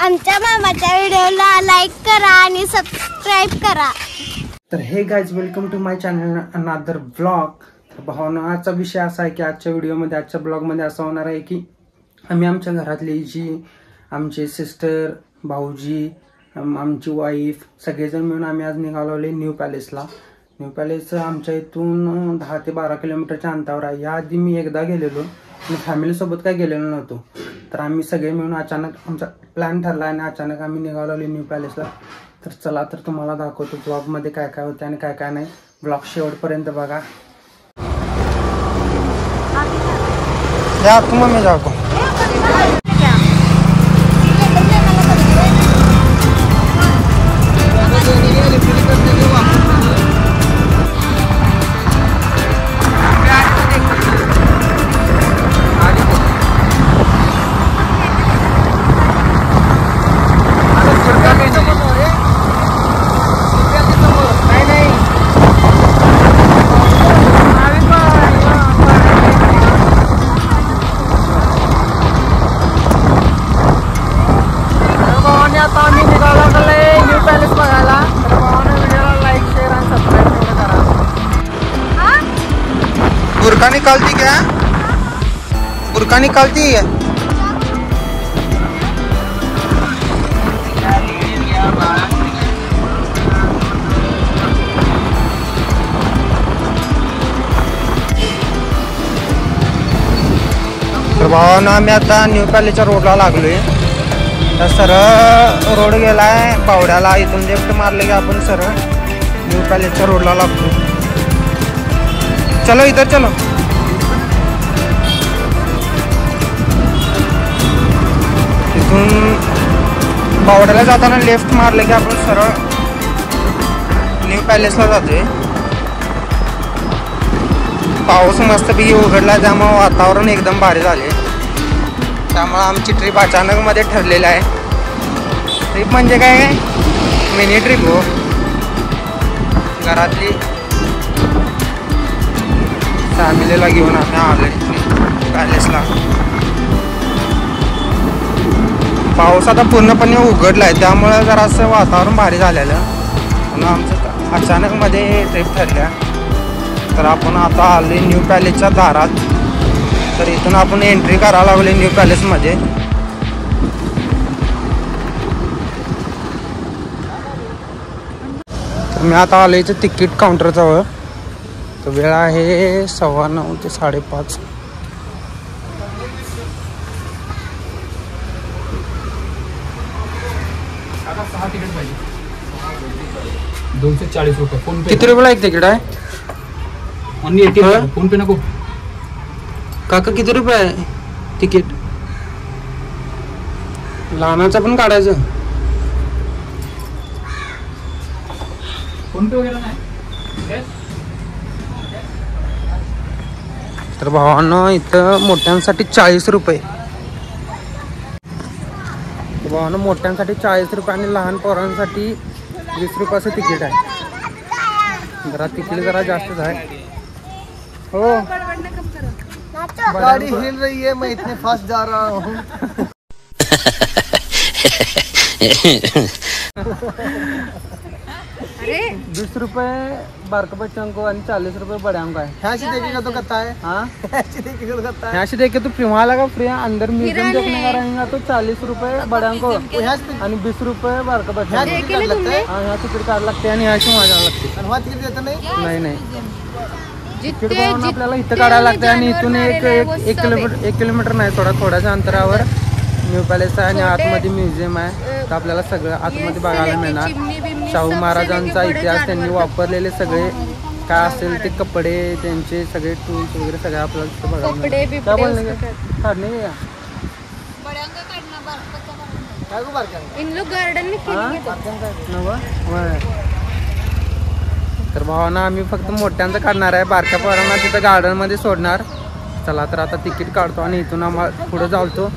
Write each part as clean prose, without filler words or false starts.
आमच्या मामाच्या व्हिडिओला लाईक करा आणि सबस्क्राईब करा। तर hey guys, welcome to my channel another blog. तर भावना, आजचा विषय असा आहे की आजच्या व्हिडिओमध्ये, आजच्या ब्लॉगमध्ये असं होणार आहे की आम्ही आमच्या घरातली जी आमचे सिस्टर, भाऊजी, आमची वाईफ सगळेजण मिळून आम्ही आज निघालोले न्यू पॅलेसला। न्यू पॅलेस आमच्या इथून 10 ते 12 किलोमीटरच्या अंतरावर आहे। याआधी मी एकदा गेलेलो आणि फॅमिलीसोबत काय गेलेलो नव्हतो। तर आम्ही सगळे मिळून अचानक आमचा प्लॅन ठरला आणि अचानक आम्ही निघालोले न्यू पॅलेसला। तर चला, तर तुम्हाला दाखवतो ब्लॉगमध्ये काय काय होते आणि काय काय नाही। ब्लॉग शेवटपर्यंत बघा। या तुम्ही मी जातो। बुरका निकालती क्या? बुरका निकालती है? तर भावानं आम्ही आता न्यू पॅलेसच्या रोडला लागलोय। तर सरळ रोड गेलाय पावड्याला, इथून लेफ्ट मारले की आपण सरळ न्यू पॅलेसच्या रोडला लागतो। चलो इधर चलो। इथून बावड्याला जाताना लेफ्ट मारले की आपण सरळ न्यू पॅलेसला जातोय। पाऊस मस्तपैकी उघडला, त्यामुळे वातावरण एकदम भारी झाले। त्यामुळे आमची ट्रिप अचानक मध्ये ठरलेली आहे। ट्रिप म्हणजे काय, मिनी ट्रिप हो। घरातली फॅमिलीला घेऊन आम्ही आलोय पॅलेसला। पाऊस आता पूर्णपणे उघडलाय, त्यामुळे जरासं वातावरण भारी झालेलं म्हणून आमचं अचानक मध्ये ट्रिप ठरल्या। तर आपण आता आलोय न्यू पॅलेसच्या दारात। तर इथून आपण एंट्री करायला लागलोय न्यू पॅलेसमध्ये। तर मी आता आलोय इथं तिकीट काउंटरजवळ। तर वेळ आहे 9:15 ते 5:30। तिकीट पाहिजे 240 रुपये। फोन पे किती रुपयाला एक तिकीट आहे? ओनली 80। फोन पे नको काका, किती रुपये आहे तिकीट? लहानाचं पण काढायचं? फोन पे वगैरे नाही। तर भावांनो, इथं मोठ्यांसाठी 40 रुपये। भावांनो, मोठ्यांसाठी 40 रुपये आणि लहान पोरांसाठी 20 रुपयाचं तिकीट आहे। जरा तिकीट जरा जास्तच आहे हो। गाड़ी हिल रही है, मैं इतने फास्ट जा रहा हूँ। अरे 20 रुपये बारका बच्चों को और 40 रुपये बड़े को है। ऐसे देखेगा तो करता है। हाँ, ऐसे देखेगा तो करता है। यहाँ से देखे तो फ्री वहाँ लगा फ्री। अंदर म्यूजियम देखने का रहेगा तो 40 रुपये बड़े को और 20 रुपये बारका बच्चों को। टिकट लगता है। हाँ, यहाँ टिकट काढ लागते आणि यहाँ से वहाँ जावं लागते। और वहाँ टिकट देता नहीं। नाही नाही, तिकीट पाहून आपल्याला इथं काढायला लागतं आणि इथून एक किलोमीटर नाही, थोड्याशा अंतरावर न्यू पॅलेस आहे आणि आतमध्ये म्युझियम आहे। तर आपल्याला सगळं आतमध्ये बघायला मिळणार। शाहू महाराजांचा इतिहास, त्यांनी वापरलेले सगळे काय असेल ते कपडे, त्यांचे सगळे टूल्स वगैरे सगळे आपल्याला तिथं बघायला मिळणार। काय बोलणे काढणे क्या को बार क्या? इन लोग गार्डन में खेलेंगे। तर भावांना, आम्ही फक्त मोठ्यांचं काढणार आहे, बारक्या पोरांना तिथं गार्डनमध्ये सोडणार। चला, तर आता तिकीट काढतो आणि इथून आम्हाला पुढे जातो,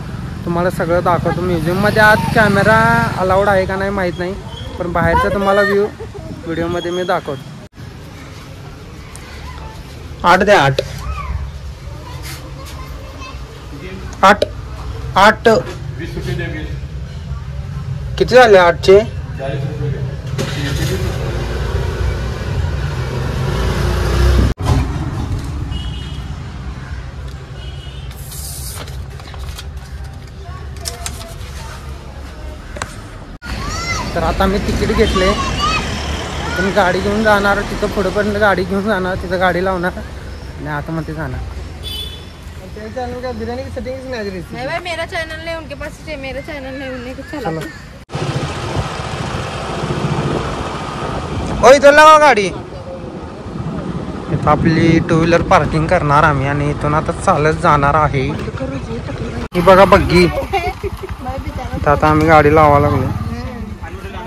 तुम्हाला सगळं दाखवतो। म्युझियममध्ये आत कॅमेरा अलाउड आहे का नाही माहीत नाही, पण बाहेरचा तुम्हाला व्हिडिओमध्ये मी दाखवतो। 8 द्या 8 8 8 20 रुपये किती झाले आठचे? तर आता मी तिकीट घेतले, पण गाडी घेऊन जाणार तिथं पुढेपर्यंत, गाडी घेऊन जाणार तिथं, गाडी लावणार आणि आतमध्ये जाणार. चैनल का बिरयानी की सेटिंग्स नहीं आ रही थी. नहीं भाई मेरा चैनल है, उनके पास है मेरा चैनल है, उन्हें कुछ चला. ओ इथं लावा गाडी. इथं आपली टू व्हीलर पार्किंग करणार आम्ही आणि इथून आता चालत जाणार आहे. ही बघा बग्गी. तर आता आम्ही गाडी लावा लागलो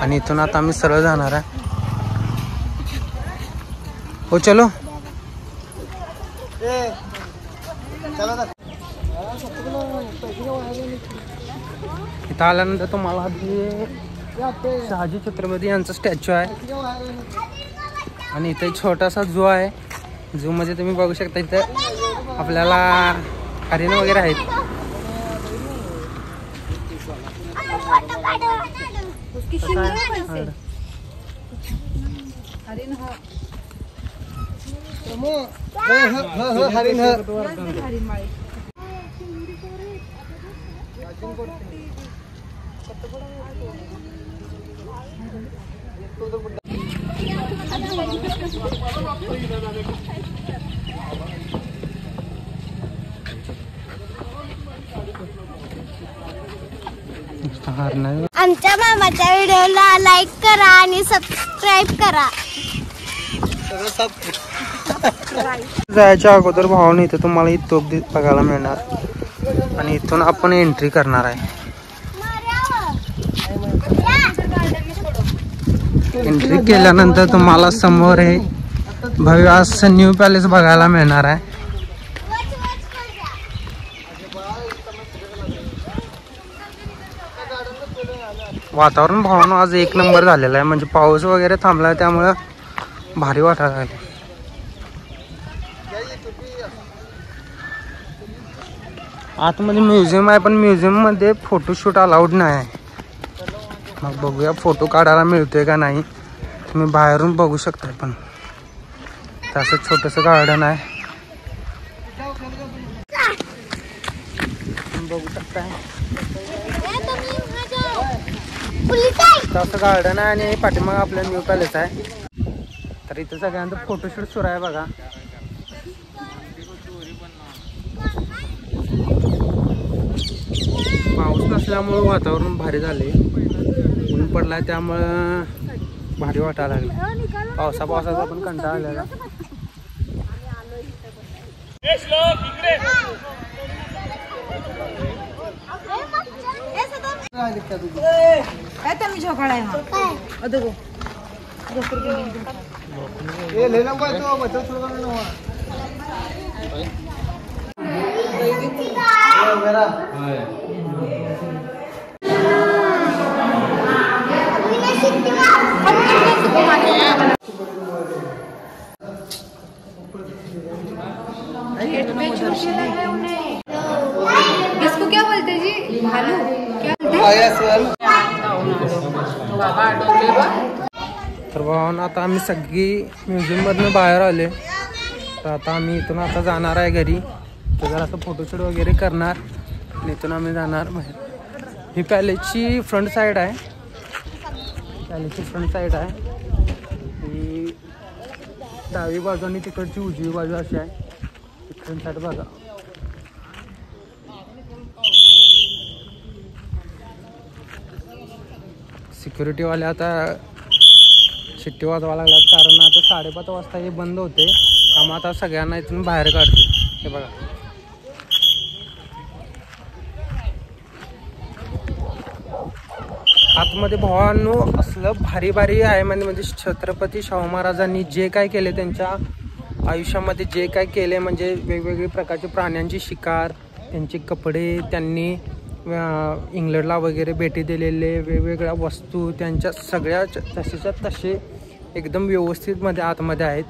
आणि इथून आता आम्ही सरळ जाणार आहे. हो चलो. इथं आल्यानंतर तुम्हाला शहाजी छत्रपती यांचा स्टॅच्यू आहे आणि इथे छोटासा झू आहे. झू मध्ये तुम्ही बघू शकता इथं आपल्याला हरिण वगैरे आहेत. आमच्या मामाच्या व्हिडिओला लाईक करा आणि सबस्क्राईब करा. जायच्या अगोदर भावाने इथे तुम्हाला ही तोप बघायला मिळणार आणि इथून आपण एंट्री करणार आहे. एंट्री केल्यानंतर तुम्हाला समोर हे भव्य असं न्यू पॅलेस बघायला मिळणार आहे. वातावरण भावना आज एक नंबर झालेला आहे, म्हणजे पाऊस वगैरे थांबला त्यामुळं भारी वाटायला लागले. आतमध्ये म्युझियम आहे, पण म्युझियम मध्ये फोटोशूट अलाउड नाही आहे. मग बघूया फोटो काढायला मिळतोय का नाही. तुम्ही बाहेरून बघू शकता, पण तसं छोटंसं गार्डन आहे, बघू शकताय. तसं गार्डन आहे आणि पाठीमाग आपल्या न्यू पॅलेस आहे. तर इथं सगळ्यांचं फोटोशूट सुरू आहे बघा. पाऊस नसल्यामुळं वातावरण भारी झाले, ऊन पडलाय त्यामुळं भारी वाटायला लागले. पावसाचा पण कंटाळा आलेला. ये ले लूंगा तो बच्चा शुरू कर लो. मेरा इसको क्या बोलते हैं जी? भालू क्या तर भावानं आता आम्ही सगळी म्युझियम मधनं बाहेर आले. तर आता आम्ही इथून आता जाणार आहे घरी. तर जरा असं फोटोशूट वगैरे करणार आणि इथून आम्ही जाणार बाहेर. ही पॅलेसची फ्रंट साईड आहे, पॅलेसची फ्रंट साईड आहे. ही डावी बाजू आणि तिकडची उजवी बाजू अशी आहे. फ्रंट साईड बघा. सिक्युरिटीवाले आता शिट्टी वाजवा लागल्यात, कारण आता 5:30 वाजता हे बंद होते, त्यामुळे आता सगळ्यांना इथून बाहेर काढते. हे बघा, आतमध्ये भावांनो असलं भारी भारी आहे. म्हणजे छत्रपती शाहू महाराजांनी जे काय केले, त्यांच्या आयुष्यामध्ये जे काय केले, म्हणजे वेगवेगळे प्रकारचे प्राण्यांची शिकार, त्यांचे कपडे, त्यांनी इंग्लंडला वगैरे भेटी दिलेले वेगवेगळ्या वस्तू, त्यांच्या सगळ्या तसेच्या तसे एकदम व्यवस्थित मध्ये आतमध्ये आहेत.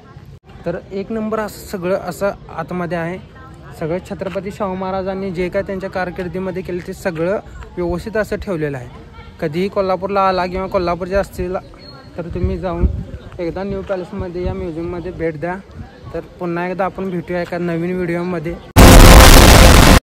तर एक नंबर असं सगळं असं आतमध्ये आहे. सगळं छत्रपती शाहू महाराजांनी जे काय त्यांच्या कारकिर्दीमध्ये केले ते सगळं व्यवस्थित असं ठेवलेलं आहे. कधीही कोल्हापूरला आला किंवा कोल्हापूरचे असतील तर तुम्ही जाऊन एकदा न्यू पॅलेसमध्ये या म्युझियममध्ये भेट द्या. तर पुन्हा एकदा आपण भेटूया एका नवीन व्हिडिओमध्ये.